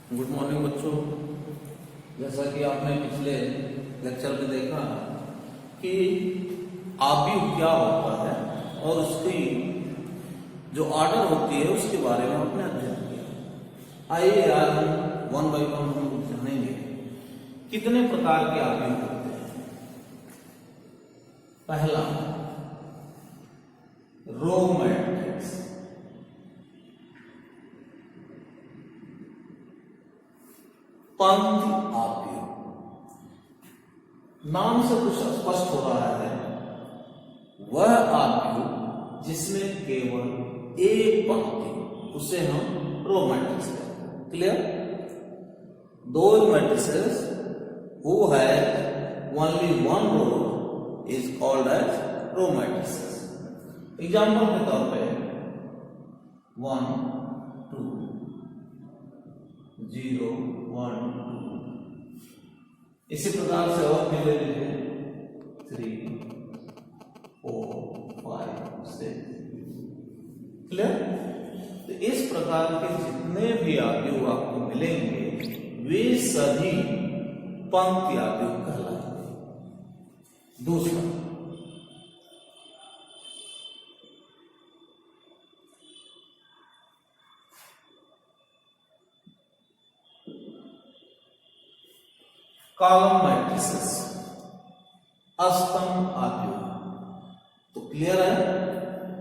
Good morning बच्चों। जैसा कि आपने पिछले लेक्चर में देखा कि आव्यूह क्या होता है और उसकी जो ऑर्डर होती है उसके बारे में आपने अध्ययन किया। आइए आज हम वन बाय वन हम जानेंगे कितने प्रकार के आव्यूह होते हैं। पहला, रो मैट्रिक्स। पंक्ति आव्यूह। नाम से कुछ स्पष्ट हो रहा है, वह आव्यूह जिसमें केवल एक पंक्ति, उसे हम रो मैट्रिक्स कहते हैं। क्लियर? दो matrices who have only one row is called as row matrices. Example के तौर पे 1 2 0 1 2। इसी प्रकार से और भी ले लीजिए 3 4 5 6। क्लियर? तो इस प्रकार के जितने भी आव्यूह आपको मिलेंगे वे सभी पंक्ति आव्यूह कहलाएंगे। दूसरा, कॉलम मैट्रिसेस, अस्तंभ आव्यूह। तो क्लियर है,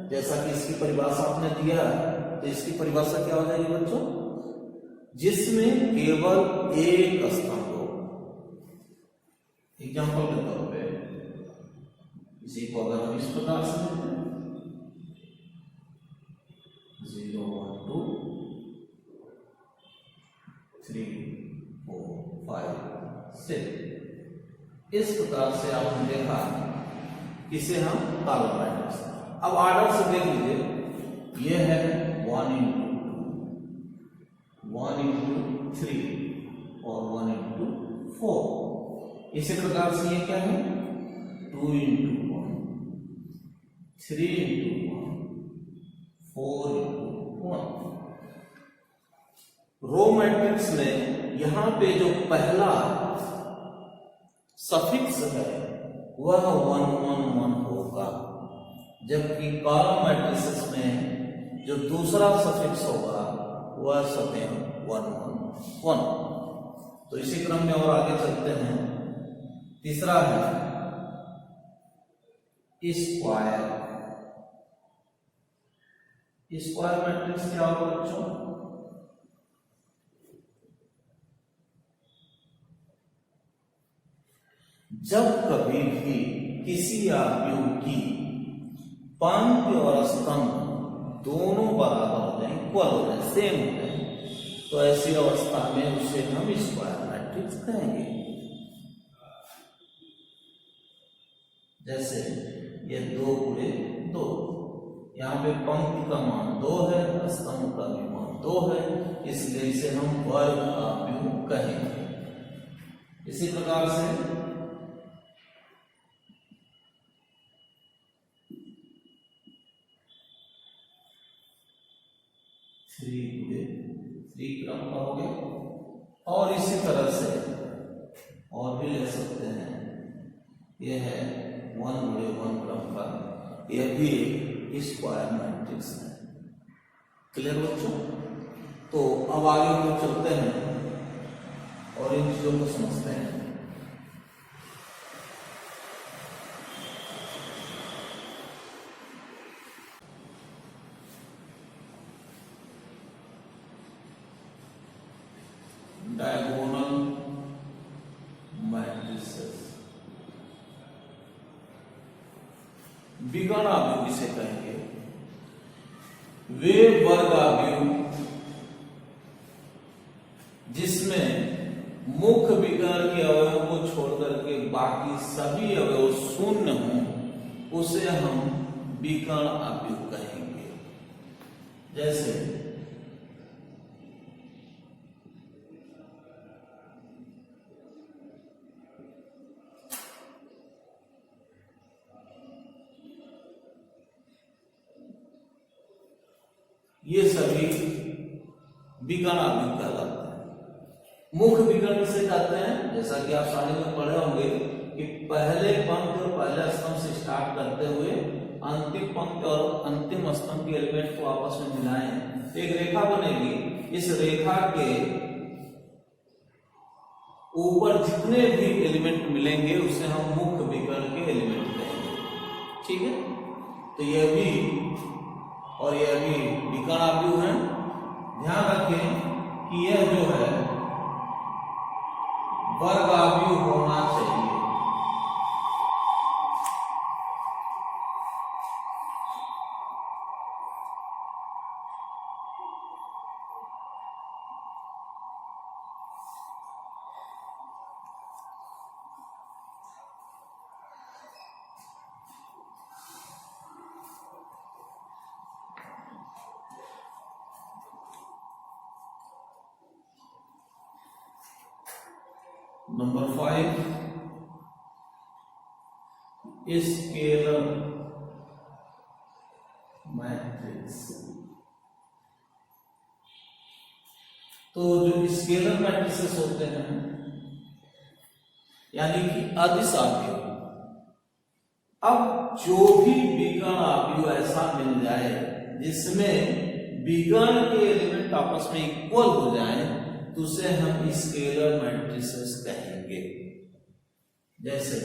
जैसा कि इसकी परिभाषा आपने दिया है, तो इसकी परिभाषा क्या हो जाएगी बच्चों? जिसमें केवल एक स्तंभ हो। एग्जाम्पल के तौर पे इसी को अगर हम इस प्रकार से लेते हैं 0 1 2 3 4 5 6। इस प्रकार से आपने देखा, इसे हम कॉलम मैट्रिक्स। अब ऑर्डर से देख लीजिए, यह है 1 into 2 1 into 3 और 1 into 4। इसी प्रकार से ये क्या है 2 into 1 3 into 1 4 into 1। Row matrix में यहां पे जो पहला सफिक्स है वह 1 1 1 होगा, जबकि कॉलम मैट्रिसेस में जो दूसरा सफिक्स होगा वह सदैव 1 1 1। तो इसी क्रम में और आगे चलते हैं। तीसरा है स्क्वायर। स्क्वायर मैट्रिक्स क्या होगा बच्चों? जब कभी भी किसी आव्यूह की पंक्ति और स्तंभ दोनों बराबर हो जाए, इक्वल हो जाए, सेम हो जाए, तो ऐसी अवस्था में उसे हम स्क्वायर मैट्रिक्स कहेंगे। जैसे ये 2 गुणे 2, यहाँ पे पंक्ति का मान 2 है, स्तंभ का भी मान 2 है, इसलिए इसे हम वर्ग आव्यूह कहेंगे। इसी प्रकार से 3 गुणे 3 क्रम का हो गया। और इसी तरह से और भी ले सकते हैं, यह है 1 गुणे 1 क्रम का, यह भी एक स्क्वायर मैट्रिक्स है। क्लियर बच्चों? तो अब आगे हम चलते हैं और इन चीजों को समझते हैं। डायगोनल मैट्रिसेस, विकर्ण आव्यूह किसे कहेंगे? वे वर्ग आव्यूह जिसमें मुख्य विकर्ण के अवयव को छोड़कर के बाकी सभी अवयव शून्य हों, उसे हम विकर्ण आव्यूह कहेंगे। जैसे ये सभी विकर्ण आव्यूह कहलाते हैं। मुख्य विकर्ण किसे कहते हैं? जैसा कि आप सारे में पढ़े होंगे कि पहले पंक्ति और पहले स्तंभ से स्टार्ट करते हुए अंतिम पंक्ति और अंतिम स्तंभ के एलिमेंट को आपस में मिलाएं तो एक रेखा बनेगी। इस रेखा के ऊपर जितने भी एलिमेंट मिलेंगे उसे हम मुख्य विकर्ण के एलिमेंट कहेंगे। ठीक है, तो यह भी और यह भी विकर्ण आव्यूह है। ध्यान रखें कि यह जो है वर्ग आव्यूह होना चाहिए। Number 5, scalar matrix. तो जो स्केलर मैट्रिक्स होते हैं यानी कि अदिश आव्यूह, अब जो भी विकर्ण आव्यूह ऐसा मिल जाए जिसमें विकर्ण के एलिमेंट आपस में इक्वल हो जाएं तो उसे हम स्केलर मैट्रिसेस कहेंगे। जैसे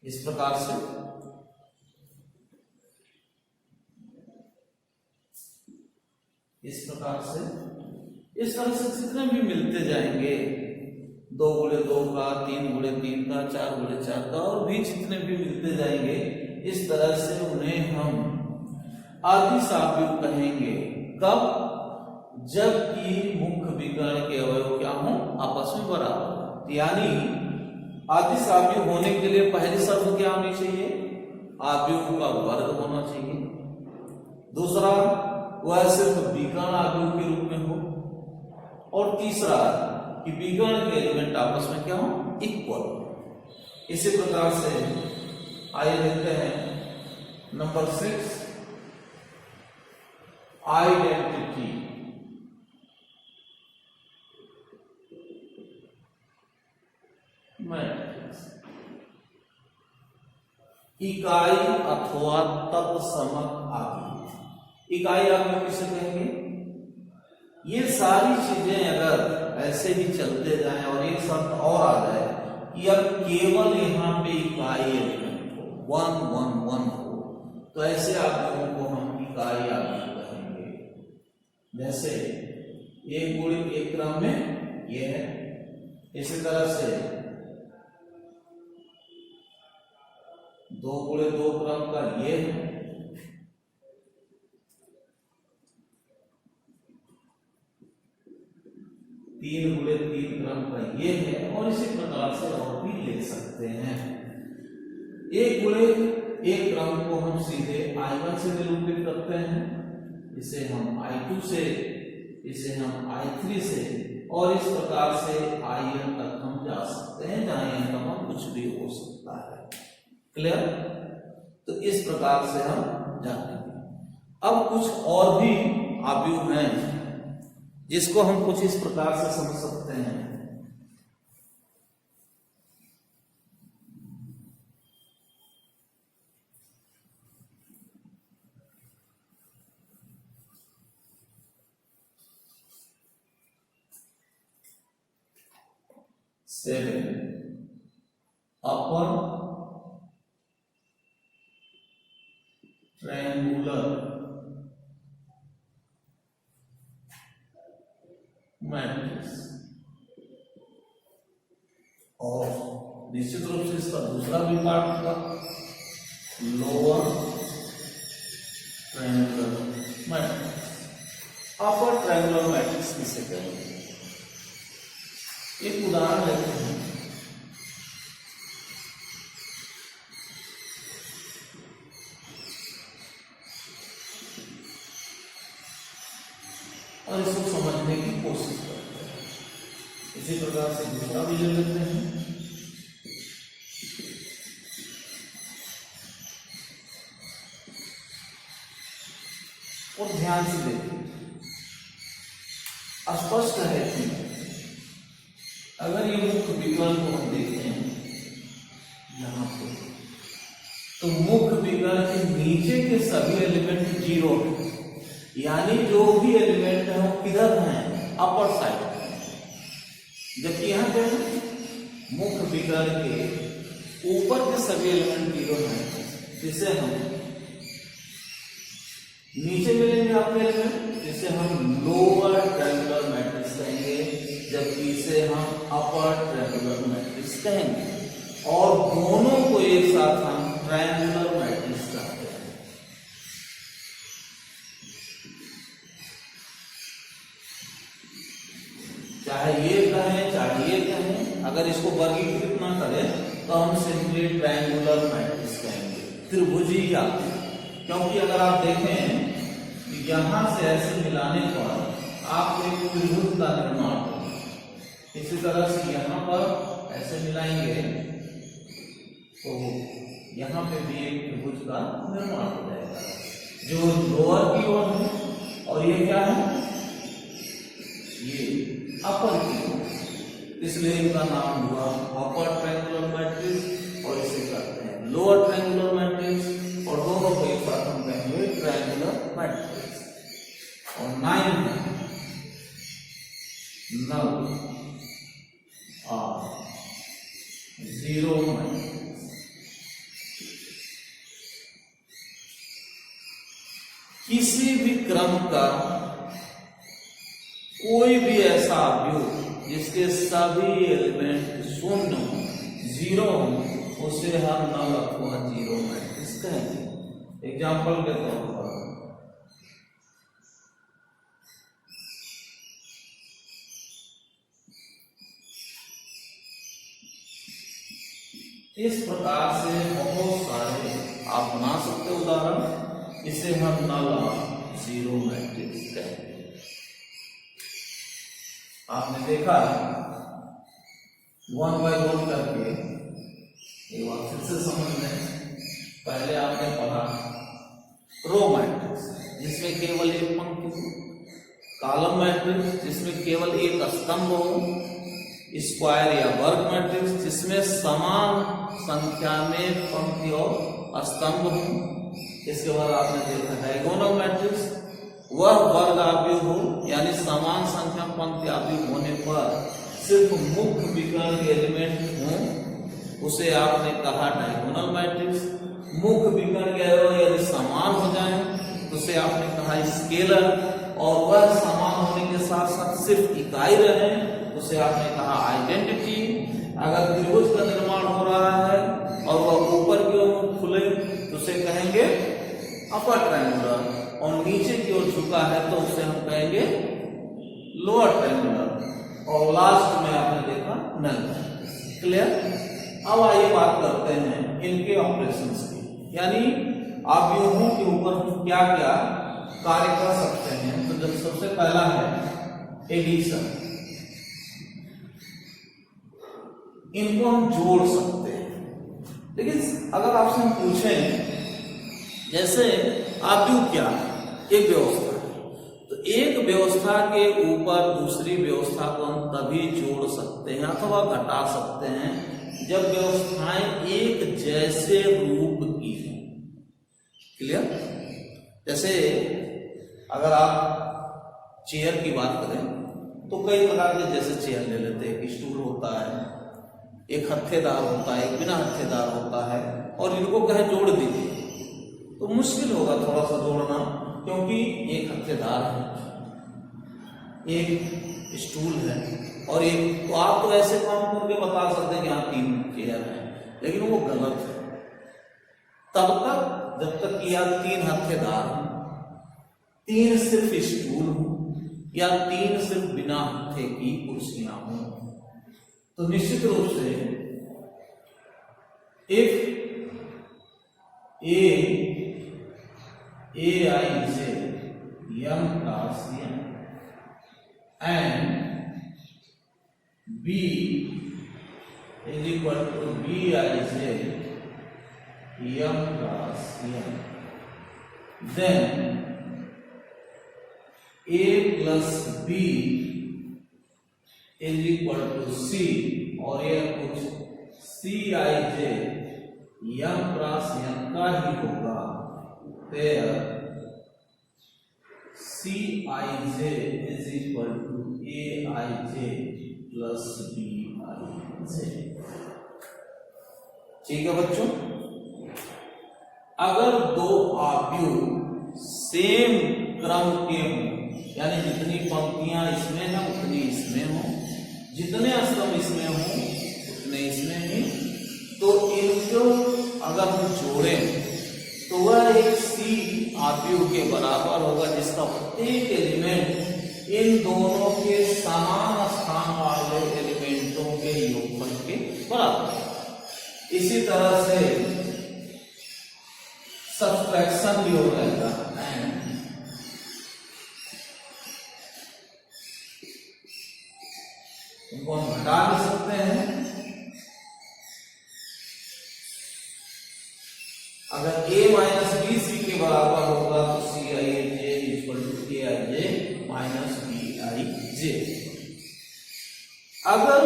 इस प्रकार से इस तरह से जितने भी मिलते जाएंगे 2x2 का, 3x3 का, 4x4 का और भी जितने भी मिलते जाएंगे इस तरह से उन्हें हम अदिश आव्यूह कहेंगे। कब? जबकि मुख्य विकर्ण के अवयव क्या हों? आपस में बराबर। यानी अदिश आव्यूह होने के लिए पहली शर्त क्या होनी चाहिए? आव्यूह का वर्ग होना चाहिए। दूसरा, वह सिर्फ विकर्ण आव्यूह के रूप में हो। और तीसरा कि विकर्ण के एलिमेंट आपस में क्या हो? इक्वल। इसी प्रकार से आइए देखते हैं नंबर 6, आइडेंटिटी मैट्रिक्स। इकाई अथवा तत्समक आव्यूह। इकाई आव्यूह किसे कहेंगे? ये सारी चीजें अगर ऐसे ही चलते जाएं और एक शर्त और आ जाए कि अब केवल यहाँ पे इकाई एलिमेंट हो, 1 1 1 हो, तो ऐसे आव्यूहों को हम इकाई आव्यूह कहेंगे। जैसे 1x1 क्रम में ये है, इसी तरह से 2x2 क्रम का ये है, 3x3 क्रम का ये है और इसी प्रकार से और भी ले सकते हैं। 1x1 क्रम को हम सीधे I1 से निरूपित करते हैं, इसे हम I2 से, इसे हम I3 से और इस प्रकार से IN तक हम जा सकते हैं जहां n का मान कुछ भी हो सकता है। क्लियर? तो इस प्रकार से हम जानेंगे। अब कुछ और भी आव्यूह हैं जिसको हम कुछ इस प्रकार से समझ सकते हैं। अपर ट्रायंगुलर मैट्रिक्स और निश्चित रूप से इसका दूसरा भी पार्ट होगा lower triangular matrix. Upper triangular matrix किसे कहेंगे? एक उदाहरण लेते हैं। और इसको समझने की कोशिश करते हैं। इसी प्रकार से दूसरा भी ले लेते हैं। और ध्यान से देखिए, स्पष्ट है कि अगर ये मुख्य विकर्ण को हम देखते हैं यहाँ पे, तो मुख्य विकर्ण के नीचे के सभी एलिमेंट जीरो है, यानी जो भी एलिमेंट है वो किधर हैं, अपर साइड। जबकि यहाँ पे मुख्य विकर्ण के ऊपर के सभी एलिमेंट जीरो हैं, जिसे हम नीचे मिलेंगे आपके एलिमेंट, जिसे हम लोअर ट्रायंगुलर मैट्रिक्स कहेंगे, जबकि इसे हम अपर ट्रायंगुलर मैट्रिक्स कहेंगे, और दोनों को एक साथ हम ट्रायंगुलर मैट्रिक्स कहते हैं। चाहे ये कहें चाहे ये कहें, अगर इसको वर्गीकृत ना करें तो हम सिंपली ट्रायंगुलर मैट्रिक्स कहेंगे, त्रिभुजी आते हैं। क्योंकि अगर आप देखें यहां से ऐसे मिलाने पर आपको एक त्रिभुज का निर्माण होगा, इसी तरह से यहां पर ऐसे मिलाएंगे तो यहां पे भी एक त्रिभुज का निर्माण हो जाएगा, जो लोअर की ओर है, और ये क्या है, ये अपर की ओर, इसलिए इनका नाम हुआ अपर ट्रायंगुलर मैट्रिक्स, और इसे कहते हैं लोअर ट्रायंगुलर मैट्रिक्स, और दोनों को एक साथ हम कहेंगे ट्रायंगुलर मैट्रिक्स। और 9 नल और 0 मैट्रिक्स। किसी भी क्रम का कोई भी ऐसा अवयव जिसके सभी एलिमेंट शून्य हो, जीरो हो, उसे हम नल अथवा जीरो मैट्रिक्स कहेंगे। एग्जाम्पल के तौर पर इस प्रकार से बहुत सारे आप बना सकते उदाहरण, इसे हम नल और जीरो मैट्रिक्स कहेंगे। आपने देखा 1 by 1 करके, एक बार फिर से समझ लें। पहले आपने पढ़ा रो मैट्रिक्स जिसमें केवल एक पंक्ति हो, कॉलम मैट्रिक्स जिसमें केवल एक स्तंभ हो, स्क्वायर या वर्ग मैट्रिक्स जिसमें समान संख्या में पंक्ति और स्तंभ हो। इसके बाद आपने देखा डायगोनल मैट्रिक्स, वह वर्ग अवयव हो, यानी समान संख्या पंक्ति अवयव होने पर सिर्फ मुख्य विकर्ण के एलिमेंट हों, उसे आपने कहा डायगोनल मैट्रिक्स। मुख्य विकर्ण के अवयव यदि समान हो जाए तो उसे आपने कहा स्केलर, और वह समान होने के साथ साथ सिर्फ इकाई रहे, उसे आपने कहा आइडेंटिटी। अगर त्रिभुज का निर्माण हो रहा है और वह ऊपर की ओर खुले तो उसे कहेंगे अपर ट्रायंगुलर, और नीचे की ओर झुका है तो उसे हम कहेंगे लोअर ट्रायंगुलर, और लास्ट में आपने देखा नल। क्लियर? अब आइए बात करते हैं इनके ऑपरेशंस की, यानी अवयवों के ऊपर हम क्या क्या कार्य कर सकते हैं। तो जब सबसे पहला है एडिशन, इनको हम जोड़ सकते हैं। लेकिन अगर आपसे हम पूछें जैसे अवयव क्या है, एक व्यवस्था है, तो एक व्यवस्था के ऊपर दूसरी व्यवस्था को हम तभी जोड़ सकते हैं अथवा घटा सकते हैं जब व्यवस्थाएं एक जैसे रूप की हो। क्लियर? जैसे अगर आप चेयर की बात करें तो कई प्रकार के जैसे चेयर ले लेते हैं, एक स्टूल होता है, एक हत्थेदार होता है, एक बिना हत्थेदार होता है, और इनको कहे जोड़ दीजिए तो मुश्किल होगा थोड़ा सा जोड़ना, क्योंकि एक हत्थेदार है, एक स्टूल है, और एक, तो आप तो ऐसे काम करके बता सकते हैं कि यहाँ 3 चेयर है, लेकिन वो गलत है। तब तक जब तक कि या 3 हत्थेदार हो, 3 सिर्फ स्टूल हो, या 3 सिर्फ बिना हत्थे की कुर्सियां हो, तो निश्चित रूप से if Aij m plus n and B is equal to Bij m plus n, then a plus B is equal to C, और ये कुछ सी आई जे यम क्रॉस यम का ही होगा। There C I J is equal to A I J plus B I J. ठीक है बच्चों, अगर दो आव्यूह सेम क्रम के हों, यानी जितनी पंक्तियां इसमें हैं उतनी इसमें हो, जितने स्तंभ इसमें हो उतने इसमें ही, तो इनको अगर हम जोड़ें तो वह एक सी आव्यूह के बराबर होगा, जिसका प्रत्येक एलिमेंट इन दोनों के समान स्थान वाले एलिमेंटों के योगफल के बराबर है। इसी तरह से सब्ट्रैक्शन भी हो जाएगा, एंड इनको हम घटा भी सकते हैं। अगर a माइनस बी सी के बराबर होगा तो C I J equal to A I J minus B I J. अगर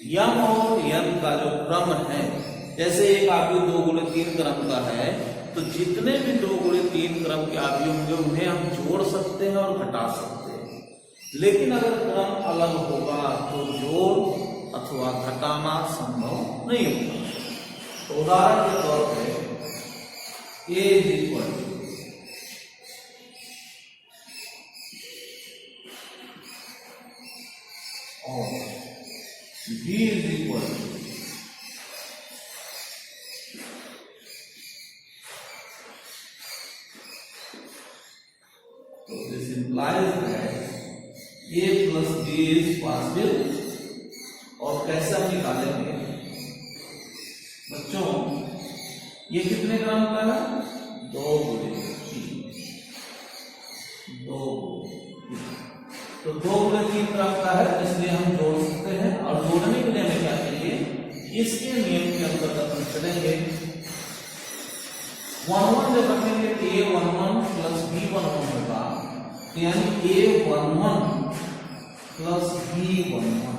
यम और यन का जो क्रम है, जैसे एक आव्यूह 2 गुणे 3 क्रम का है, तो जितने भी 2 गुणे 3 क्रम के आव्यूह होंगे उन्हें हम जोड़ सकते हैं और घटा सकते हैं। लेकिन अगर क्रम अलग होगा तो जोड़ अथवा घटाना संभव नहीं होगा। तो उदाहरण के तौर पे a इज इक्वल टू और b इज इक्वल टू तो this implies that a plus b is positive। और कैसे हम निकालेंगे बच्चों, ये कितने क्रम का है? 2 गुणे 3, 2 तो 2 गुणे 3 क्रम का है, इसलिए हम जोड़ सकते हैं। और जोड़ने के लिए हमें क्या चाहिए? इसके नियम के अंतर्गत हम चलेंगे। 1 जब रखेंगे तो a11 प्लस b11 होगा, यानी a11 प्लस b11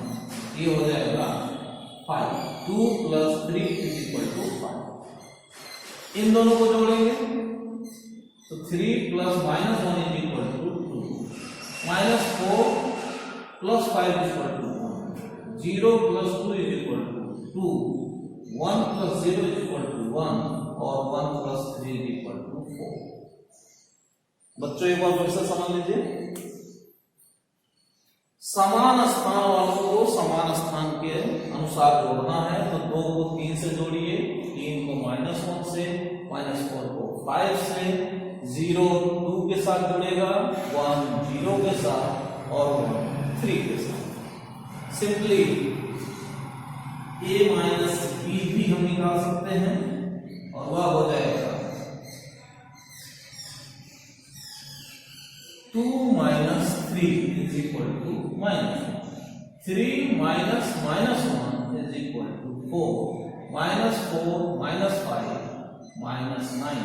ये हो जाएगा 5। 2 प्लस 3 इज इक्वल टू 5। इन दोनों को जोड़ेंगे तो 3 plus minus 1 is equal to 2, minus 4 plus 5 is equal to 1, 0 plus 2 is equal to 2, 1 plus 0 is equal to 1, और 1 प्लस 3 इज इक्वल टू 4। बच्चों एक बार फिर से समझ लीजिए, समान स्थान वालों को समान स्थान के अनुसार जोड़ना है। तो 2 को 3 से जोड़िए, 3 को -1 से, -4 को 5 से, 0 2 के साथ जुड़ेगा, 1 0 के साथ, और 1 3 के साथ। सिंपली a माइनस बी भी हम निकाल सकते हैं, और वह हो जाएगा 2 minus 3 is equal to -1, 3 minus -1 is equal to 4, -4 -5 -9,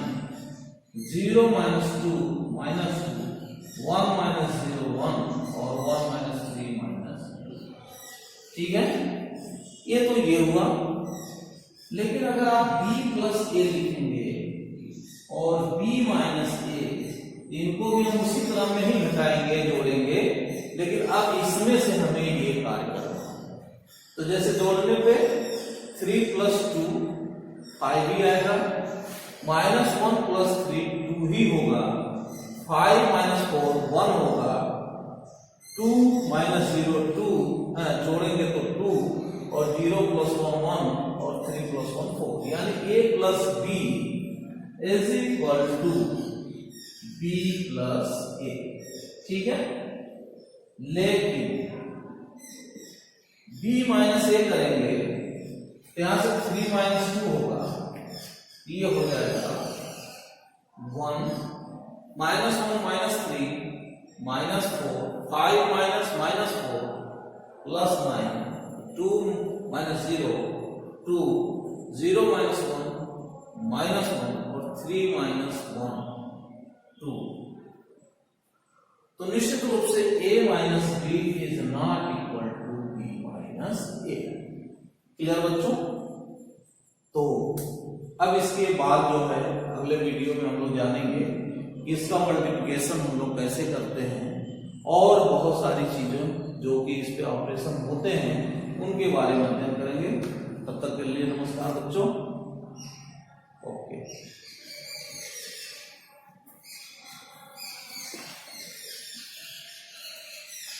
0 - 2 -2, 1 - 0 1, और 1 - 3 -2। ठीक है, ये तो ये हुआ। लेकिन अगर आप b प्लस a लिखेंगे और b माइनस a, इनको भी हम उसी क्रम में ही घटाएंगे, जोड़ेंगे, लेकिन अब इसमें से हमें ये कार्य करना है। तो जैसे जोड़ने पे 3 प्लस 2 5 ही आएगा, -1 प्लस 3 2 ही होगा, 5 - 4 1 होगा, 2 - 0 2, जोड़ेंगे तो 2, और 0 + 1 1, और 3 + 1 4, यानी a plus b is equal to b plus a। ठीक है, लेकिन b माइनस a करेंगे तो यहां से 3 - 2 होगा, ये हो जाएगा 1 -1 -3 -4, 5 -4 प्लस 9, 2 - 0 2, 0 - 1 -1, और 3 - 1 2। तो निश्चित रूप से a minus B is not equal to b minus A. Clear बच्चों? तो अब इसके बाद जो है अगले वीडियो में हम लोग जानेंगे कि इसका मल्टीप्लिकेशन हम लोग कैसे करते हैं और बहुत सारी चीजें जो कि इस पे ऑपरेशन होते हैं उनके बारे में अध्ययन करेंगे। तब तक के लिए नमस्कार बच्चों। ओके।